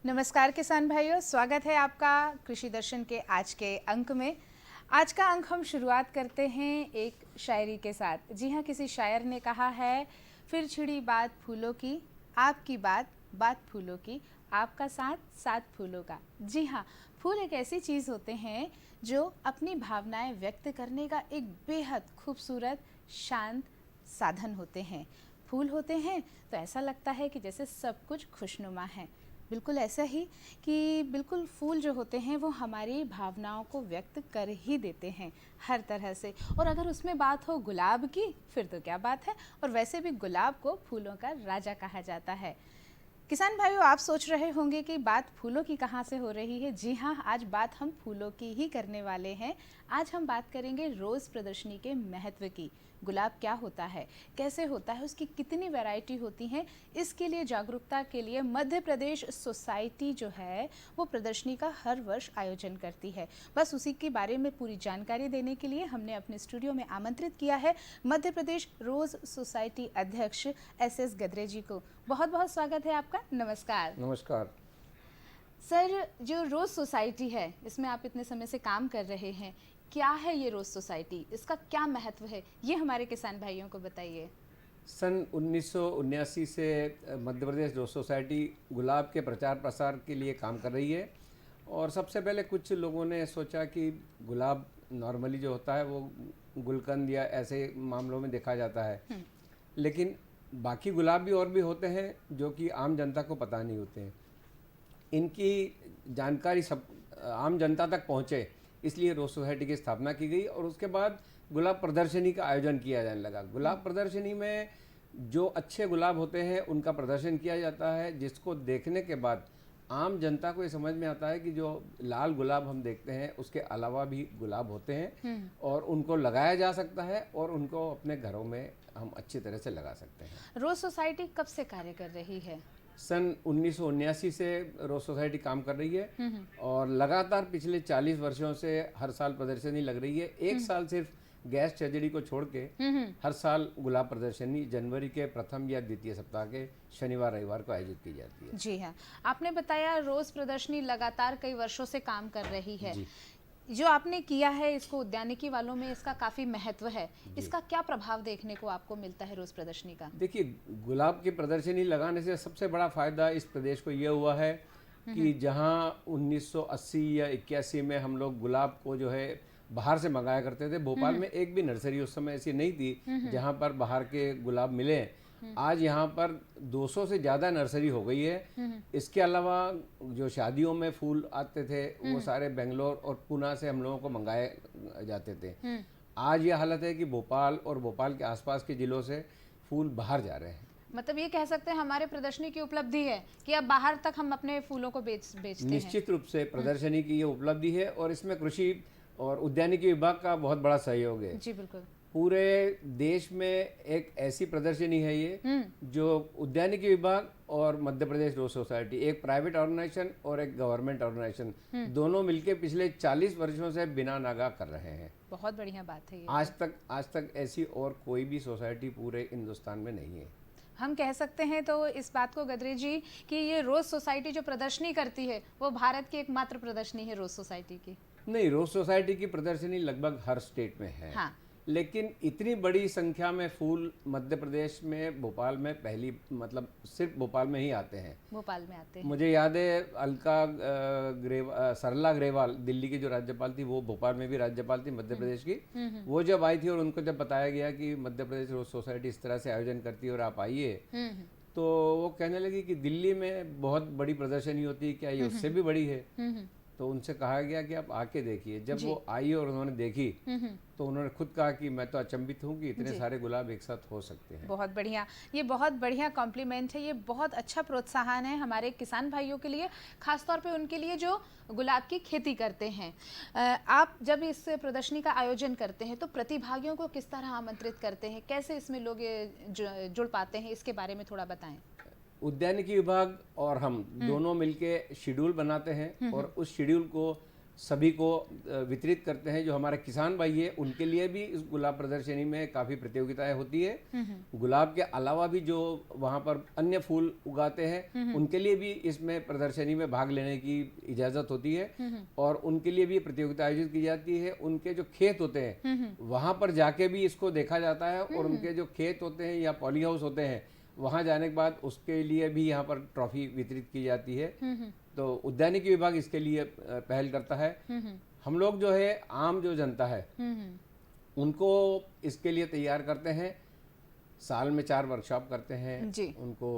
नमस्कार किसान भाइयों, स्वागत है आपका कृषि दर्शन के आज के अंक में। आज का अंक हम शुरुआत करते हैं एक शायरी के साथ। जी हाँ, किसी शायर ने कहा है, फिर छिड़ी बात फूलों की, आपकी बात बात फूलों की, आपका साथ साथ फूलों का। जी हाँ, फूल एक ऐसी चीज़ होते हैं जो अपनी भावनाएं व्यक्त करने का एक बेहद खूबसूरत शांत साधन होते हैं। फूल होते हैं तो ऐसा लगता है कि जैसे सब कुछ खुशनुमा है। बिल्कुल ऐसा ही कि बिल्कुल फूल जो होते हैं वो हमारी भावनाओं को व्यक्त कर ही देते हैं हर तरह से। और अगर उसमें बात हो गुलाब की, फिर तो क्या बात है। और वैसे भी गुलाब को फूलों का राजा कहा जाता है। किसान भाइयों, आप सोच रहे होंगे कि बात फूलों की कहाँ से हो रही है। जी हाँ, आज बात हम फूलों की ही करने वाले हैं। आज हम बात करेंगे रोज़ प्रदर्शनी के महत्व की। गुलाब क्या होता है, कैसे होता है, उसकी कितनी वैरायटी होती हैं, इसके लिए जागरूकता के लिए मध्य प्रदेश सोसाइटी जो है वो प्रदर्शनी का हर वर्ष आयोजन करती है। बस उसी के बारे में पूरी जानकारी देने के लिए हमने अपने स्टूडियो में आमंत्रित किया है मध्य प्रदेश रोज़ सोसाइटी अध्यक्ष SS गद्रे जी को। बहुत बहुत स्वागत है आपका। नमस्कार। नमस्कार सर, जो रोज़ सोसाइटी है इसमें आप इतने समय से काम कर रहे हैं, क्या है ये रोज़ सोसाइटी, इसका क्या महत्व है, ये हमारे किसान भाइयों को बताइए। सन 1979 से मध्य प्रदेश रोज़ सोसाइटी गुलाब के प्रचार प्रसार के लिए काम कर रही है। और सबसे पहले कुछ लोगों ने सोचा कि गुलाब नॉर्मली जो होता है वो गुलकंद या ऐसे मामलों में देखा जाता है, लेकिन बाकी गुलाब भी और भी होते हैं जो कि आम जनता को पता नहीं होते हैं। इनकी जानकारी सब आम जनता तक पहुँचे, इसलिए रोज़ सोसाइटी की स्थापना की गई। और उसके बाद गुलाब प्रदर्शनी का आयोजन किया जाने लगा। गुलाब प्रदर्शनी में जो अच्छे गुलाब होते हैं उनका प्रदर्शन किया जाता है, जिसको देखने के बाद आम जनता को ये समझ में आता है कि जो लाल गुलाब हम देखते हैं उसके अलावा भी गुलाब होते हैं और उनको लगाया जा सकता है और उनको अपने घरों में हम अच्छी तरह से लगा सकते हैं। रोज़ सोसाइटी कब से कार्य कर रही है? सन 1979 से रोज़ सोसाइटी काम कर रही है और लगातार पिछले 40 वर्षों से हर साल प्रदर्शनी लग रही है। एक साल सिर्फ गैस ट्रेजेडी को छोड़ के हर साल गुलाब प्रदर्शनी जनवरी के प्रथम या द्वितीय सप्ताह के शनिवार रविवार को आयोजित की जाती है। जी हाँ, आपने बताया रोज़ प्रदर्शनी लगातार कई वर्षों से काम कर रही है। जो आपने किया है इसको उद्यानिकी वालों में इसका काफ़ी महत्व है। इसका क्या प्रभाव देखने को आपको मिलता है रोज़ प्रदर्शनी का? देखिए, गुलाब की प्रदर्शनी लगाने से सबसे बड़ा फायदा इस प्रदेश को ये हुआ है कि जहाँ 1980 या 81 में हम लोग गुलाब को जो है बाहर से मंगाया करते थे, भोपाल में एक भी नर्सरी उस समय ऐसी नहीं थी जहाँ पर बाहर के गुलाब मिले। आज यहाँ पर 200 से ज़्यादा नर्सरी हो गई है। इसके अलावा जो शादियों में फूल आते थे वो सारे बेंगलोर और पुणे से हम लोगों को मंगाए जाते थे। आज ये हालत है कि भोपाल और भोपाल के आसपास के ज़िलों से फूल बाहर जा रहे हैं। मतलब ये कह सकते हैं हमारे प्रदर्शनी की उपलब्धि है कि अब बाहर तक हम अपने फूलों को बेचते हैं। निश्चित रूप से प्रदर्शनी की ये उपलब्धि है और इसमें कृषि और उद्यानिकी विभाग का बहुत बड़ा सहयोग है। जी बिल्कुल। पूरे देश में एक ऐसी प्रदर्शनी है ये जो उद्यानिकी विभाग और मध्य प्रदेश रोज़ सोसाइटी, एक प्राइवेट ऑर्गेनाइजेशन और एक गवर्नमेंट ऑर्गेनाइजेशन, दोनों मिलके पिछले 40 वर्षों से बिना नागा कर रहे हैं। बहुत बढ़िया बात है ये। आज तक ऐसी और कोई भी सोसाइटी पूरे हिंदुस्तान में नहीं है। हम कह सकते हैं तो इस बात को गद्रे जी कि ये रोज़ सोसाइटी जो प्रदर्शनी करती है वो भारत की एकमात्र प्रदर्शनी है रोज़ सोसाइटी की। नहीं, रोज़ सोसाइटी की प्रदर्शनी लगभग हर स्टेट में है। हाँ। लेकिन इतनी बड़ी संख्या में फूल मध्य प्रदेश में भोपाल में पहली, मतलब सिर्फ भोपाल में ही आते हैं। भोपाल में आते हैं। मुझे याद है सरला ग्रेवाल दिल्ली की जो राज्यपाल थी वो भोपाल में भी राज्यपाल थी मध्य प्रदेश की। वो जब आई थी और उनको जब बताया गया कि मध्य प्रदेश रोज़ सोसाइटी इस तरह से आयोजन करती है और आप आइए, तो वो कहने लगी कि दिल्ली में बहुत बड़ी प्रदर्शनी होती है, क्या ये उससे भी बड़ी है? तो उनसे कहा गया कि आप आके देखिए। जब वो आई और उन्होंने देखी तो उन्होंने खुद कहा कि मैं तो अचंभित हूँ कि इतने सारे गुलाब एक साथ हो सकते हैं। बहुत बढ़िया, ये बहुत बढ़िया कॉम्प्लीमेंट है, ये बहुत अच्छा प्रोत्साहन है हमारे किसान भाइयों के लिए, खासतौर पे उनके लिए जो गुलाब की खेती करते हैं। आप जब इस प्रदर्शनी का आयोजन करते हैं तो प्रतिभागियों को किस तरह आमंत्रित करते हैं, कैसे इसमें लोग जुड़ पाते हैं, इसके बारे में थोड़ा बताएं। उद्यानिकी विभाग और हम दोनों मिलके शेड्यूल बनाते हैं और उस शेड्यूल को सभी को वितरित करते हैं। जो हमारे किसान भाई है उनके लिए भी इस गुलाब प्रदर्शनी में काफ़ी प्रतियोगिताएं होती है। गुलाब के अलावा भी जो वहाँ पर अन्य फूल उगाते हैं उनके लिए भी इसमें प्रदर्शनी में भाग लेने की इजाज़त होती है और उनके लिए भी प्रतियोगिता आयोजित की जाती है। उनके जो खेत होते हैं वहाँ पर जाके भी इसको देखा जाता है और उनके जो खेत होते हैं या पॉली हाउस होते हैं वहाँ जाने के बाद उसके लिए भी यहाँ पर ट्रॉफी वितरित की जाती है। तो उद्यानिकी विभाग इसके लिए पहल करता है। हम लोग जो है आम जो जनता है उनको इसके लिए तैयार करते हैं। साल में 4 वर्कशॉप करते हैं, उनको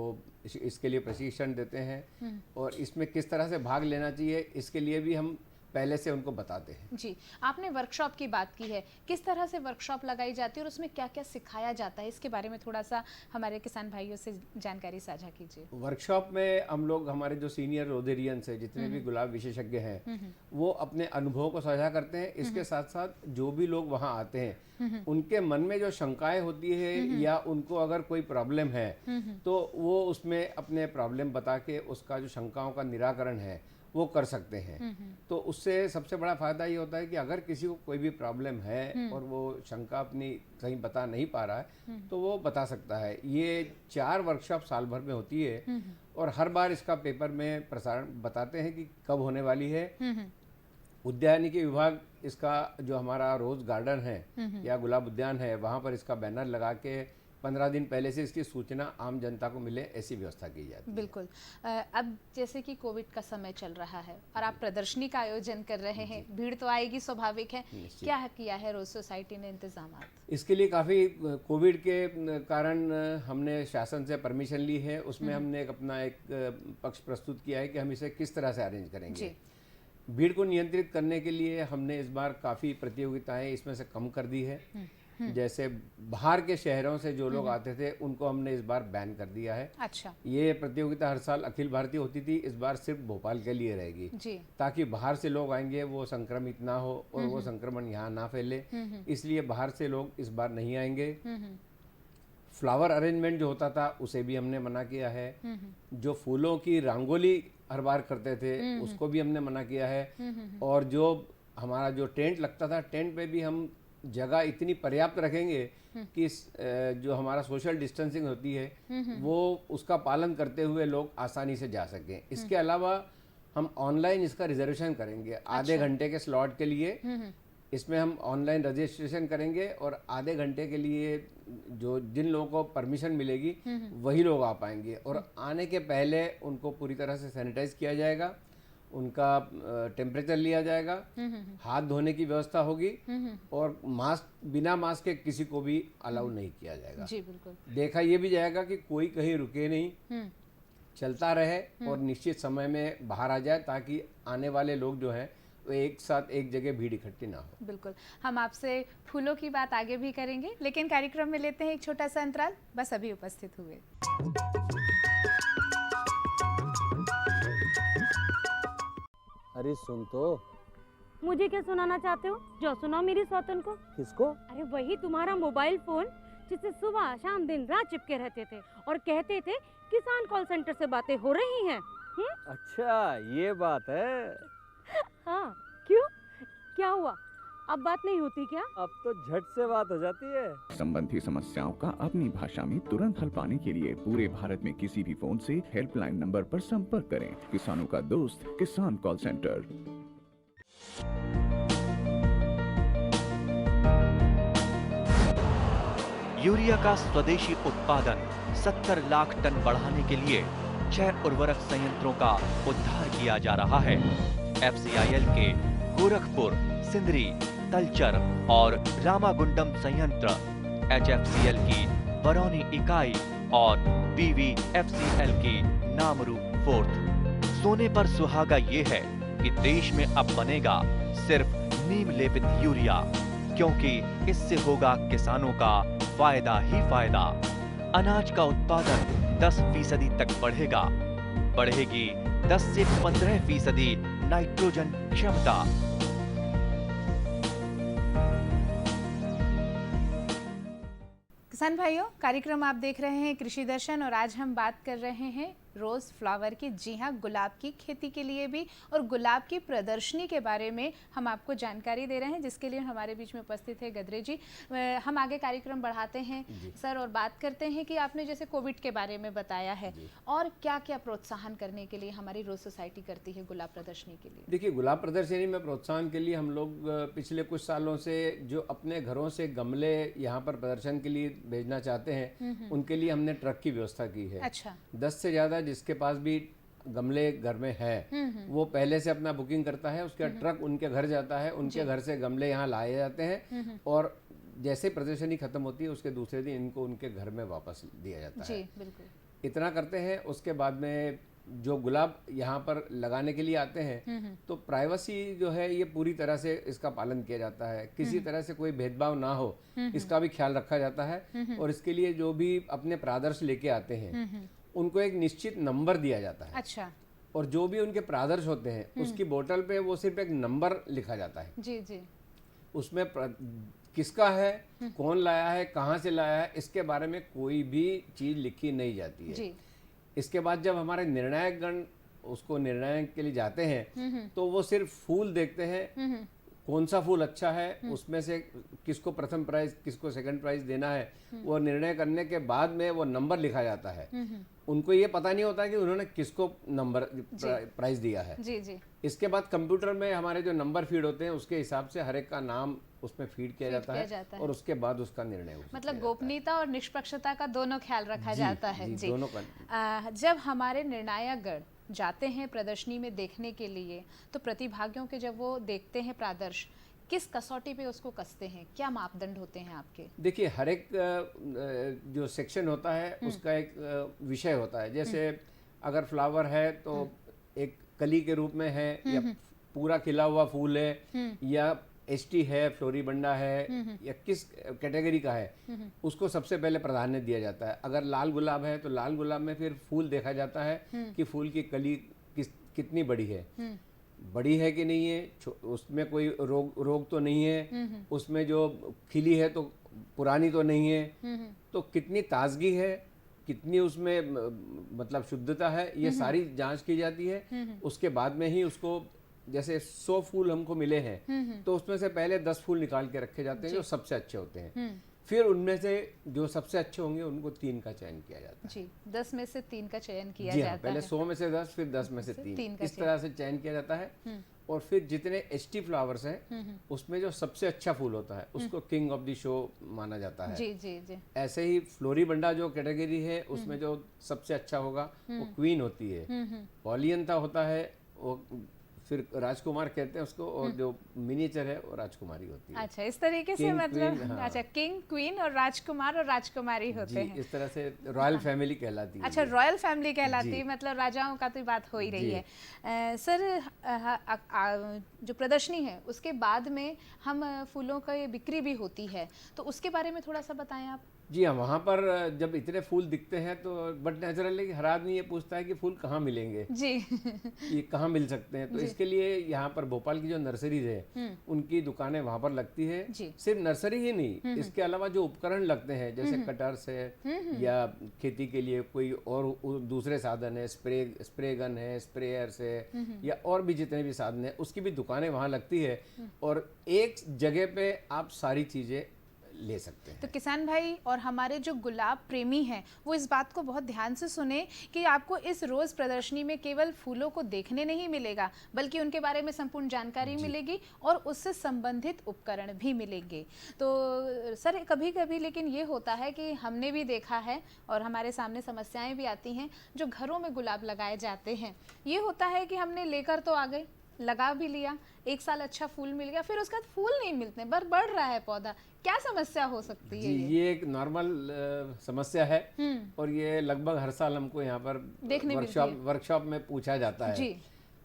इसके लिए प्रशिक्षण देते हैं और इसमें किस तरह से भाग लेना चाहिए इसके लिए भी हम पहले से उनको बताते हैं। जी, आपने वर्कशॉप की बात की है, किस तरह से वर्कशॉप लगाई जाती है और उसमें क्या क्या सिखाया जाता है, इसके बारे में थोड़ा सा हमारे किसान भाइयों से जानकारी साझा कीजिए। वर्कशॉप में हम लोग हमारे जो सीनियर रोदेरियंस है, जितने भी गुलाब विशेषज्ञ हैं, वो अपने अनुभवों को साझा करते हैं। इसके साथ साथ जो भी लोग वहाँ आते हैं उनके मन में जो शंकाएं होती है या उनको अगर कोई प्रॉब्लम है तो वो उसमें अपने प्रॉब्लम बता के उसका जो शंकाओं का निराकरण है वो कर सकते हैं। तो उससे सबसे बड़ा फायदा ये होता है कि अगर किसी को कोई भी प्रॉब्लम है और वो शंका अपनी कहीं बता नहीं पा रहा है तो वो बता सकता है। ये 4 वर्कशॉप साल भर में होती है और हर बार इसका पेपर में प्रसारण बताते हैं कि कब होने वाली है। उद्यानिकी विभाग इसका जो हमारा रोज गार्डन है या गुलाब उद्यान है वहाँ पर इसका बैनर लगा के 15 दिन पहले से इसकी सूचना आम जनता को मिले ऐसी व्यवस्था की जाती है। बिल्कुल। अब जैसे कि कोविड का समय चल रहा है और आप प्रदर्शनी का आयोजन कर रहे हैं, भीड़ तो आएगी, स्वाभाविक है, क्या किया है रोज सोसाइटी ने इंतजाम? इसके लिए काफ़ी कोविड के कारण हमने शासन से परमिशन ली है। उसमें हमने अपना एक पक्ष प्रस्तुत किया है कि हम इसे किस तरह से अरेंज करेंगे। भीड़ को नियंत्रित करने के लिए हमने इस बार काफ़ी प्रतियोगिताएं इसमें से कम कर दी है। जैसे बाहर के शहरों से जो लोग आते थे उनको हमने इस बार बैन कर दिया है। अच्छा। ये प्रतियोगिता हर साल अखिल भारतीय होती थी, इस बार सिर्फ भोपाल के लिए रहेगी जी। ताकि बाहर से लोग आएंगे वो संक्रमित ना हो और वो संक्रमण यहाँ ना फैले, इसलिए बाहर से लोग इस बार नहीं आएंगे। फ्लावर अरेंजमेंट जो होता था उसे भी हमने मना किया है। जो फूलों की रंगोली हर बार करते थे उसको भी हमने मना किया है। और जो हमारा जो टेंट लगता था, टेंट पे भी हम जगह इतनी पर्याप्त रखेंगे कि जो हमारा सोशल डिस्टेंसिंग होती है वो उसका पालन करते हुए लोग आसानी से जा सकें। इसके अलावा हम ऑनलाइन इसका रिजर्वेशन करेंगे आधे घंटे के स्लॉट के लिए। इसमें हम ऑनलाइन रजिस्ट्रेशन करेंगे और आधे घंटे के लिए जो जिन लोगों को परमिशन मिलेगी वही लोग आ पाएंगे। और आने के पहले उनको पूरी तरह से सैनिटाइज किया जाएगा, उनका टेम्परेचर लिया जाएगा, हाथ धोने की व्यवस्था होगी और मास्क बिना मास्क के किसी को भी अलाउ नहीं किया जाएगा। जी बिल्कुल। देखा ये भी जाएगा कि कोई कहीं रुके नहीं, चलता रहे और निश्चित समय में बाहर आ जाए ताकि आने वाले लोग जो हैं वो एक साथ एक जगह भीड़ इकट्ठी ना हो। बिल्कुल। हम आपसे फूलों की बात आगे भी करेंगे, लेकिन कार्यक्रम में लेते हैं एक छोटा सा अंतराल। बस अभी उपस्थित हुए। अरे सुन तो। मुझे क्या सुनाना चाहते हो? जो सुनाओ मेरी सौतन को। किसको? अरे वही तुम्हारा मोबाइल फोन जिससे सुबह शाम दिन रात चिपके रहते थे और कहते थे किसान कॉल सेंटर से बातें हो रही हैं। अच्छा ये बात है। हाँ क्यों, क्या हुआ? अब बात नहीं होती क्या? अब तो झट से बात हो जाती है। संबंधी समस्याओं का अपनी भाषा में तुरंत हल पाने के लिए पूरे भारत में किसी भी फोन से हेल्पलाइन नंबर पर संपर्क करें। किसानों का दोस्त किसान कॉल सेंटर। यूरिया का स्वदेशी उत्पादन 70 लाख टन बढ़ाने के लिए 6 उर्वरक संयंत्रों का उद्धार किया जा रहा है। FCIL के गोरखपुर, सिंदरी, तलचर और रामागुंडम संयंत्र, HFCL की बरौनी इकाई और BVFCL की नामरू फोर्थ। सोने पर सुहागा ये है कि देश में अब बनेगा सिर्फ नीम लेपित यूरिया, क्योंकि इससे होगा किसानों का फायदा ही फायदा। अनाज का उत्पादन 10% तक बढ़ेगा, बढ़ेगी 10 से 15% नाइट्रोजन क्षमता। किसान भाइयों, कार्यक्रम आप देख रहे हैं कृषि दर्शन और आज हम बात कर रहे हैं रोज़ फ्लावर की। जी हाँ, गुलाब की खेती के लिए भी और गुलाब की प्रदर्शनी के बारे में हम आपको जानकारी दे रहे हैं, जिसके लिए हमारे बीच में उपस्थित है गदरे जी। हम आगे कार्यक्रम बढ़ाते हैं सर और बात करते हैं कि आपने जैसे कोविड के बारे में बताया है और क्या क्या प्रोत्साहन करने के लिए हमारी रोज़ सोसाइटी करती है गुलाब प्रदर्शनी के लिए। देखिए, गुलाब प्रदर्शनी में प्रोत्साहन के लिए हम लोग पिछले कुछ सालों से जो अपने घरों से गमले यहाँ पर प्रदर्शन के लिए भेजना चाहते हैं, उनके लिए हमने ट्रक की व्यवस्था की है। अच्छा। 10 से ज़्यादा जिसके पास भी गमले घर में है, वो पहले से अपना बुकिंग करता है, उसका ट्रक उनके घर जाता है, उनके घर से गमले यहाँ लाए जाते हैं और जैसे प्रदर्शनी खत्म होती है उसके दूसरे दिन इनको उनके घर में वापस दिया जाता है। जी बिल्कुल। इतना करते हैं। उसके बाद में जो गुलाब यहाँ पर लगाने के लिए आते हैं, तो प्राइवेसी जो है ये पूरी तरह से इसका पालन किया जाता है, किसी तरह से कोई भेदभाव ना हो इसका भी ख्याल रखा जाता है। और इसके लिए जो भी अपने प्रादर्श लेके आते हैं उनको एक निश्चित नंबर दिया जाता है। अच्छा। और जो भी उनके प्रादर्श होते हैं उसकी बोतल पे वो सिर्फ एक नंबर लिखा जाता है। जी जी। उसमें किसका है, कौन लाया है, कहाँ से लाया है, इसके बारे में कोई भी चीज़ लिखी नहीं जाती है। जी। इसके बाद जब हमारे निर्णायक गण उसको निर्णय के लिए जाते हैं तो वो सिर्फ फूल देखते हैं, कौन सा फूल अच्छा है, उसमें से किसको प्रथम प्राइज किसको सेकंड प्राइज देना है, वो निर्णय करने के बाद में वो नंबर लिखा जाता है। उनको ये पता नहीं होता कि उन्होंने किसको नंबर प्राइज दिया है। जी जी। इसके बाद कंप्यूटर में हमारे जो नंबर फीड होते हैं उसके हिसाब से हर एक का नाम उसमें फीड किया जाता है और उसके बाद उसका निर्णय मतलब गोपनीयता और निष्पक्षता का दोनों ख्याल रखा जाता है। जी। दोनों का। जब हमारे निर्णायक गण जाते हैं प्रदर्शनी में देखने के लिए, तो प्रतिभागियों के जब वो देखते हैं प्रादर्श, किस कसौटी पे उसको कसते हैं, क्या मापदंड होते हैं आपके? देखिए, हर एक जो सेक्शन होता है उसका एक विषय होता है। जैसे अगर फ्लावर है तो एक कली के रूप में है, या पूरा खिला हुआ फूल है, या एसटी है, फ्लोरीबंडा है, या किस कैटेगरी का है, उसको सबसे पहले प्राधान्य दिया जाता है। अगर लाल गुलाब है तो लाल गुलाब में फिर फूल देखा जाता है कि फूल की कली कितनी बड़ी है, बड़ी है कि नहीं है, उसमें कोई रोग तो नहीं है, उसमें जो खिली है तो पुरानी तो नहीं है, तो कितनी ताजगी है, कितनी उसमें मतलब शुद्धता है, ये सारी जांच की जाती है। उसके बाद में ही उसको, जैसे 100 फूल हमको मिले हैं तो उसमें से पहले 10 फूल निकाल के रखे जाते हैं जो सबसे अच्छे होते हैं। फिर उनमें से जो सबसे अच्छे होंगे उनको 3 का चयन किया जाता है। जी, 10 में से 3 का चयन किया जी जाता हाँ, पहले है। 100 में से 10, फिर 10 में से 3 इस तरह से चयन किया जाता है। और फिर जितने एचटी फ्लावर्स हैं उसमें जो सबसे अच्छा फूल होता है उसको किंग ऑफ द शो माना जाता है। जी जी जी। ऐसे ही फ्लोरीबंडा जो कैटेगरी है उसमें जो सबसे अच्छा होगा वो क्वीन होती है। पॉलियंथा होता है, वो फिर राजकुमार कहते हैं उसको, और जो मिनिएचर है वो राजकुमारी होती है। अच्छा, इस तरीके से King, मतलब Queen, हाँ। अच्छा, किंग, क्वीन और राजकुमार और राजकुमारी होते हैं। इस तरह से रॉयल फैमिली कहलाती है। अच्छा, रॉयल फैमिली कहलाती है, मतलब राजाओं का तो बात हो ही रही है। सर, जो प्रदर्शनी है उसके बाद में हम फूलों का ये बिक्री भी होती है, तो उसके बारे में थोड़ा सा बताएं आप। जी हाँ, वहाँ पर जब इतने फूल दिखते हैं तो बट नेचुरली हर आदमी ये पूछता है कि फूल कहाँ मिलेंगे जी ये कहाँ मिल सकते हैं। तो इसके लिए यहाँ पर भोपाल की जो नर्सरीज है उनकी दुकानें वहाँ पर लगती है। सिर्फ नर्सरी ही नहीं, इसके अलावा जो उपकरण लगते हैं जैसे कटर्स है या खेती के लिए कोई और दूसरे साधन है, स्प्रे गन है, स्प्रेयर्स है, या और भी जितने भी साधन है उसकी भी दुकानें वहाँ लगती है। और एक जगह पे आप सारी चीज़ें ले सकते हैं। तो किसान भाई और हमारे जो गुलाब प्रेमी हैं वो इस बात को बहुत ध्यान से सुने कि आपको इस रोज़ प्रदर्शनी में केवल फूलों को देखने नहीं मिलेगा बल्कि उनके बारे में संपूर्ण जानकारी मिलेगी और उससे संबंधित उपकरण भी मिलेंगे। तो सर, कभी कभी लेकिन ये होता है कि हमने भी देखा है और हमारे सामने समस्याएं भी आती हैं, जो घरों में गुलाब लगाए जाते हैं, ये होता है कि हमने लेकर तो आ गए, लगा भी लिया, 1 साल अच्छा फूल मिल गया, फिर उसके बाद फूल नहीं मिलते, बढ़ रहा है पौधा, क्या समस्या हो सकती है? ये एक नॉर्मल समस्या है और ये लगभग हर साल हमको यहाँ पर वर्कशॉप में पूछा जाता है।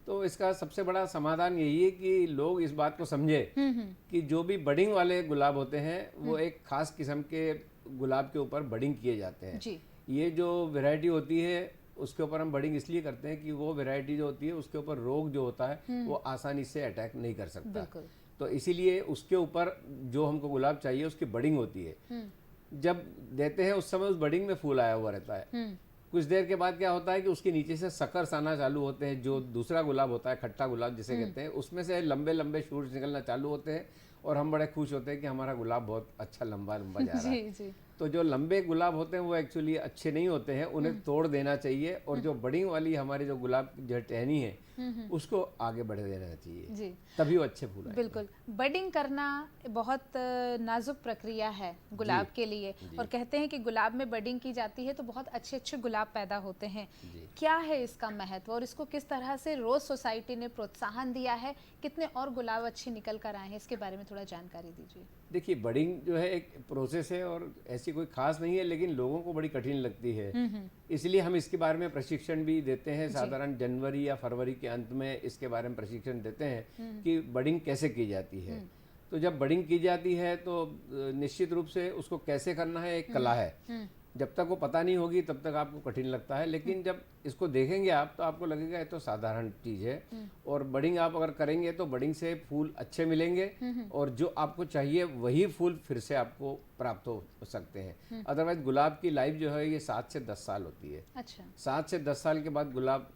तो इसका सबसे बड़ा समाधान यही है कि लोग इस बात को समझे कि जो भी बडिंग वाले गुलाब होते हैं वो एक खास किस्म के गुलाब के ऊपर बडिंग किए जाते हैं। जी। ये जो वैरायटी होती है उसके ऊपर हम बडिंग इसलिए करते हैं कि वो वैरायटी जो होती है उसके ऊपर रोग जो होता है वो आसानी से अटैक नहीं कर सकता। बिल्कुल। तो इसीलिए उसके ऊपर जो हमको गुलाब चाहिए उसकी बडिंग होती है। जब देते हैं उस समय उस बडिंग में फूल आया हुआ रहता है। कुछ देर के बाद क्या होता है कि उसके नीचे से सकर्स आना चालू होते हैं, जो दूसरा गुलाब होता है, खट्टा गुलाब जिसे कहते हैं, उसमें से लंबे लंबे शूट्स निकलना चालू होते हैं और हम बड़े खुश होते हैं कि हमारा गुलाब बहुत अच्छा लंबा लंबा जा रहा है। जी। तो जो लंबे गुलाब होते हैं वो एक्चुअली अच्छे नहीं होते हैं, उन्हें तोड़ देना चाहिए और जो बडिंग वाली हमारी जो गुलाब की जो टहनी है उसको आगे बढ़ देना चाहिए जी। तभी वो अच्छे फूल आएंगे। बिल्कुल, बडिंग करना बहुत नाजुक प्रक्रिया है गुलाब के लिए, और कहते हैं कि गुलाब में बडिंग की जाती है तो बहुत अच्छे अच्छे गुलाब पैदा होते हैं। क्या है इसका महत्व और इसको किस तरह से रोज सोसाइटी ने प्रोत्साहन दिया है, कितने और गुलाब अच्छे निकल कर आए हैं, इसके बारे में थोड़ा जानकारी दीजिए। देखिए, बडिंग जो है एक प्रोसेस है और ऐसी कोई खास नहीं है, लेकिन लोगों को बड़ी कठिन लगती है। इसलिए हम इसके बारे में प्रशिक्षण भी देते हैं। साधारण जनवरी या फरवरी के अंत में इसके बारे में प्रशिक्षण देते हैं कि बडिंग कैसे की जाती है। तो जब बडिंग की जाती है तो निश्चित रूप से उसको कैसे करना है एक कला है। जब तक वो पता नहीं होगी तब तक आपको कठिन लगता है, लेकिन जब इसको देखेंगे आप तो आपको लगेगा ये तो साधारण चीज़ है। और बडिंग आप अगर करेंगे तो बडिंग से फूल अच्छे मिलेंगे और जो आपको चाहिए वही फूल फिर से आपको प्राप्त हो सकते हैं। अदरवाइज गुलाब की लाइफ जो है ये 7 से 10 साल होती है। अच्छा। 7 से 10 साल के बाद गुलाब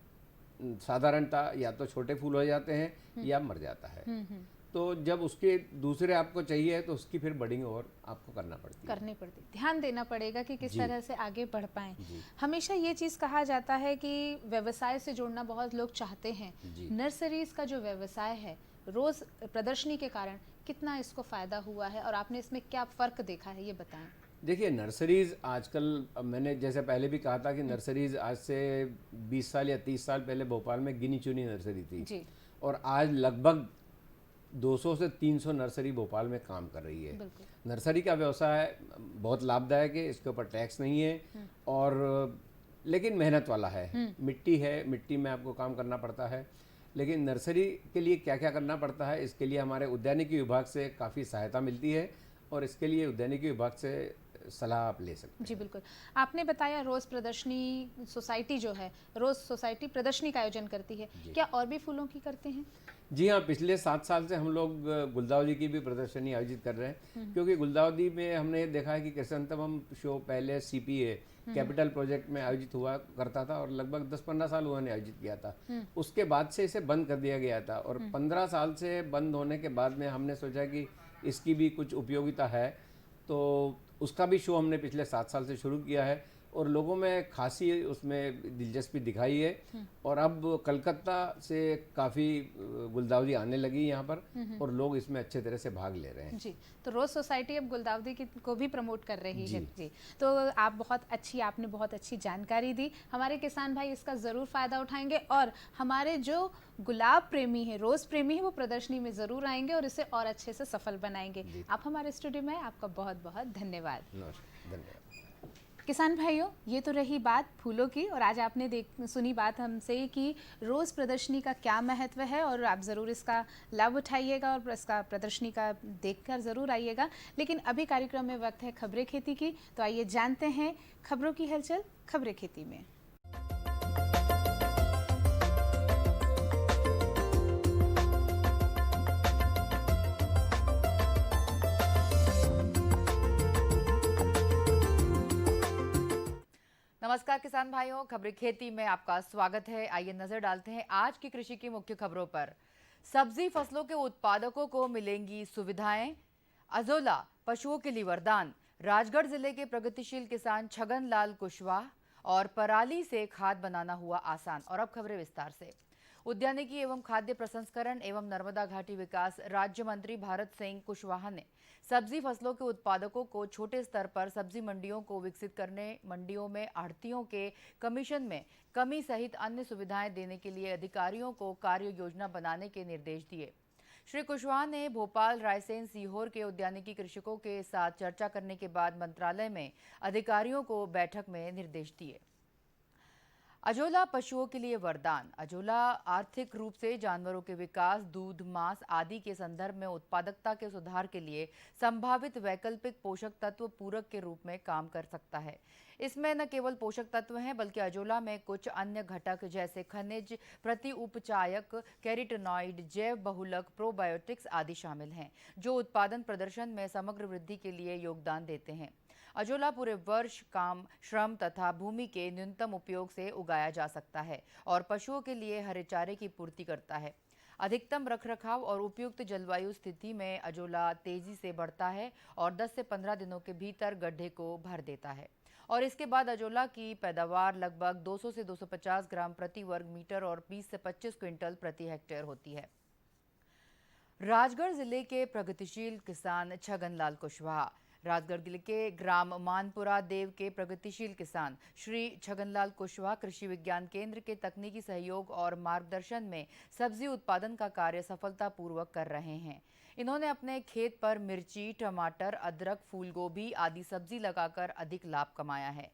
साधारणतः या तो छोटे फूल हो जाते हैं या मर जाता है। तो जब उसके दूसरे आपको चाहिए तो उसकी फिर बडिंग और आपको करनी पड़ती है। ध्यान देना पड़ेगा कि किस तरह से आगे बढ़ पाएं। हमेशा ये चीज़ कहा जाता है कि व्यवसाय से जुड़ना बहुत लोग चाहते हैं। नर्सरीज का जो व्यवसाय है, रोज प्रदर्शनी के कारण कितना इसको फायदा हुआ है और आपने इसमें क्या फर्क देखा है, ये बताएं। देखिए, नर्सरीज आजकल, मैंने जैसे पहले भी कहा था कि नर्सरीज आज से 20 साल या 30 साल पहले भोपाल में गिनी चुनी नर्सरी थी जी। और आज लगभग 200 से 300 नर्सरी भोपाल में काम कर रही है। नर्सरी का व्यवसाय बहुत लाभदायक है, इसके ऊपर टैक्स नहीं है और लेकिन मेहनत वाला है। मिट्टी है, मिट्टी में आपको काम करना पड़ता है, लेकिन नर्सरी के लिए क्या क्या करना पड़ता है इसके लिए हमारे उद्यानिकी विभाग से काफ़ी सहायता मिलती है और इसके लिए उद्यानिकी विभाग से सलाह आप ले सकते हैं। जी बिल्कुल। आपने बताया रोज़ प्रदर्शनी सोसाइटी जो है, रोज़ सोसाइटी प्रदर्शनी का आयोजन करती है, क्या और भी फूलों की करते हैं? जी हाँ, पिछले 7 साल से हम लोग गुलदाउदी की भी प्रदर्शनी आयोजित कर रहे हैं, क्योंकि गुलदाउदी में हमने देखा है कि क्रिसैंथेमम शो पहले CPA कैपिटल प्रोजेक्ट में आयोजित हुआ करता था और लगभग 10-15 साल उन्होंने आयोजित किया था। उसके बाद से इसे बंद कर दिया गया था और 15 साल से बंद होने के बाद में हमने सोचा कि इसकी भी कुछ उपयोगिता है, तो उसका भी शो हमने पिछले 7 साल से शुरू किया है और लोगों में खासी उसमें दिलचस्पी दिखाई है और अब कलकत्ता से काफ़ी गुलदाउदी आने लगी यहाँ पर और लोग इसमें अच्छे तरह से भाग ले रहे हैं। जी, तो रोज़ सोसाइटी अब गुलदाउदी को भी प्रमोट कर रही है। जी, तो आपने बहुत अच्छी जानकारी दी। हमारे किसान भाई इसका ज़रूर फ़ायदा उठाएंगे और हमारे जो गुलाब प्रेमी है, रोज़ प्रेमी है, वो प्रदर्शनी में ज़रूर आएंगे और इसे और अच्छे से सफल बनाएंगे। आप हमारे स्टूडियो में आए, आपका बहुत बहुत धन्यवाद। धन्यवाद। किसान भाइयों, ये तो रही बात फूलों की और आज आपने सुनी बात हमसे कि रोज़ प्रदर्शनी का क्या महत्व है और आप ज़रूर इसका लाभ उठाइएगा और इसका प्रदर्शनी का देखकर ज़रूर आइएगा। लेकिन अभी कार्यक्रम में वक्त है खबरें खेती की, तो आइए जानते हैं खबरों की हलचल खबरें खेती में। नमस्कार किसान भाइयों, खबरें खेती में आपका स्वागत है। आइए नजर डालते हैं आज की कृषि की मुख्य खबरों पर। सब्जी फसलों के उत्पादकों को मिलेंगी सुविधाएं, अजोला पशुओं के लिए वरदान। राजगढ़ जिले के प्रगतिशील किसान छगन लाल कुशवाहा और पराली से खाद बनाना हुआ आसान। और अब खबरें विस्तार से। उद्यानिकी एवं खाद्य प्रसंस्करण एवं नर्मदा घाटी विकास राज्य मंत्री भारत सिंह कुशवाहा ने सब्जी फसलों के उत्पादकों को छोटे स्तर पर सब्जी मंडियों को विकसित करने, मंडियों में आढ़तियों के कमीशन में कमी सहित अन्य सुविधाएं देने के लिए अधिकारियों को कार्य योजना बनाने के निर्देश दिए। श्री कुशवाहा ने भोपाल, रायसेन, सीहोर के उद्यानिकी कृषकों के साथ चर्चा करने के बाद मंत्रालय में अधिकारियों को बैठक में निर्देश दिए। अजोला पशुओं के लिए वरदान। अजोला आर्थिक रूप से जानवरों के विकास, दूध, मांस आदि के संदर्भ में उत्पादकता के सुधार के लिए संभावित वैकल्पिक पोषक तत्व पूरक के रूप में काम कर सकता है। इसमें न केवल पोषक तत्व हैं बल्कि अजोला में कुछ अन्य घटक जैसे खनिज, प्रति उपचायक, कैरोटीनॉइड, जैव बहुलक, प्रोबायोटिक्स आदि शामिल हैं, जो उत्पादन प्रदर्शन में समग्र वृद्धि के लिए योगदान देते हैं। अजोला पूरे वर्ष काम, श्रम तथा भूमि के न्यूनतम उपयोग से उगाया जा सकता है और पशुओं के लिए हरे चारे की पूर्ति करता है। अधिकतम रखरखाव और उपयुक्त जलवायु स्थिति में अजोला तेजी से बढ़ता है और 10 से 15 दिनों के भीतर गड्ढे को भर देता है और इसके बाद अजोला की पैदावार लगभग 200 से 250 ग्राम प्रति वर्ग मीटर और 20 से 25 क्विंटल प्रति हेक्टेयर होती है। राजगढ़ जिले के प्रगतिशील किसान छगनलाल कुशवाहा। राजगढ़ जिले के ग्राम मानपुरा देव के प्रगतिशील किसान श्री छगनलाल कुशवाहा कृषि विज्ञान केंद्र के तकनीकी सहयोग और मार्गदर्शन में सब्जी उत्पादन का कार्य सफलतापूर्वक कर रहे हैं। इन्होंने अपने खेत पर मिर्ची, टमाटर, अदरक, फूलगोभी आदि सब्जी लगाकर अधिक लाभ कमाया है।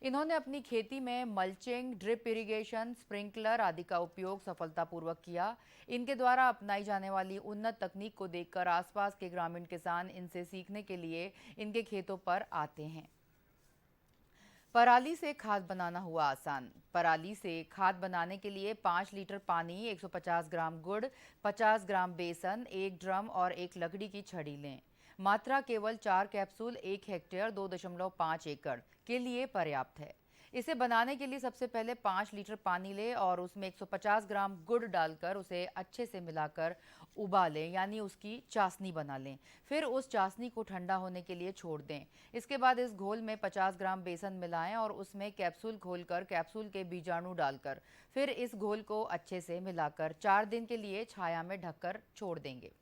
इन्होंने अपनी खेती में मल्चिंग, ड्रिप इरिगेशन, स्प्रिंकलर आदि का उपयोग सफलतापूर्वक किया। इनके द्वारा अपनाई जाने वाली उन्नत तकनीक को देखकर आसपास के ग्रामीण किसान इनसे सीखने के लिए इनके खेतों पर आते हैं। पराली से खाद बनाना हुआ आसान। पराली से खाद बनाने के लिए 5 लीटर पानी, 150 ग्राम गुड़, 50 ग्राम बेसन, 1 ड्रम और 1 लकड़ी की छड़ी लें। मात्रा केवल 4 कैप्सूल 1 हेक्टेयर 2.5 एकड़ के लिए पर्याप्त है। इसे बनाने के लिए सबसे पहले 5 लीटर पानी लें और उसमें 150 ग्राम गुड़ डालकर उसे अच्छे से मिलाकर उबालें, यानी उसकी चाशनी बना लें। फिर उस चाशनी को ठंडा होने के लिए छोड़ दें। इसके बाद इस घोल में 50 ग्राम बेसन मिलाएं और उसमें कैप्सूल घोलकर कैप्सूल के बीजाणु डालकर फिर इस घोल को अच्छे से मिलाकर 4 दिन के लिए छाया में ढककर छोड़ देंगे।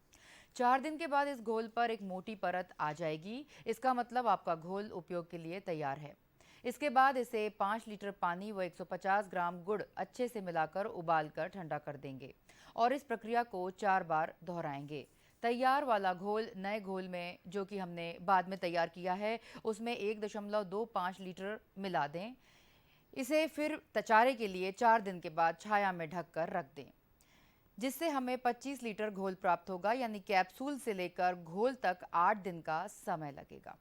4 दिन के बाद इस घोल पर एक मोटी परत आ जाएगी। इसका मतलब आपका घोल उपयोग के लिए तैयार है। इसके बाद इसे 5 लीटर पानी व 150 ग्राम गुड़ अच्छे से मिलाकर उबालकर ठंडा कर देंगे और इस प्रक्रिया को 4 बार दोहराएंगे। तैयार वाला घोल नए घोल में, जो कि हमने बाद में तैयार किया है, उसमें 1.25 लीटर मिला दें। इसे फिर चारे के लिए 4 दिन के बाद छाया में ढककर रख दें, जिससे हमें 25 लीटर घोल प्राप्त होगा, यानी कैप्सूल से लेकर घोल तक 8 दिन का समय लगेगा।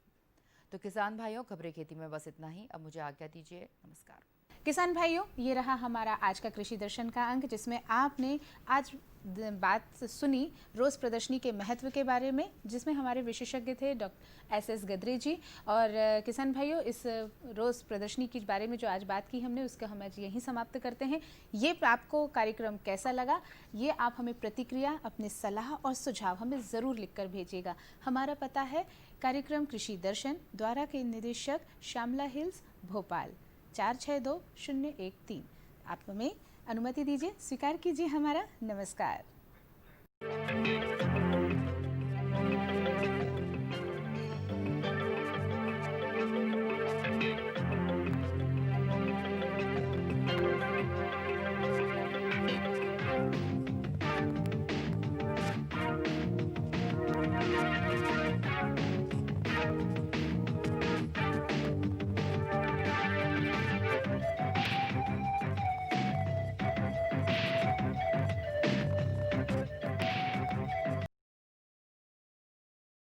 तो किसान भाइयों, खबरें खेती में बस इतना ही। अब मुझे आज्ञा दीजिए। नमस्कार। किसान भाइयों, ये रहा हमारा आज का कृषि दर्शन का अंक, जिसमें आपने आज बात सुनी रोज़ प्रदर्शनी के महत्व के बारे में, जिसमें हमारे विशेषज्ञ थे डॉक्टर SS गद्रे जी। और किसान भाइयों, इस रोज़ प्रदर्शनी के बारे में जो आज बात की हमने, उसका हम आज यहीं समाप्त करते हैं। ये आपको कार्यक्रम कैसा लगा, ये आप हमें प्रतिक्रिया, अपने सलाह और सुझाव हमें ज़रूर लिखकर भेजिएगा। हमारा पता है कार्यक्रम कृषि दर्शन, द्वारा के निदेशक श्यामला हिल्स, भोपाल 462013। आप हमें अनुमति दीजिए, स्वीकार कीजिए हमारा नमस्कार।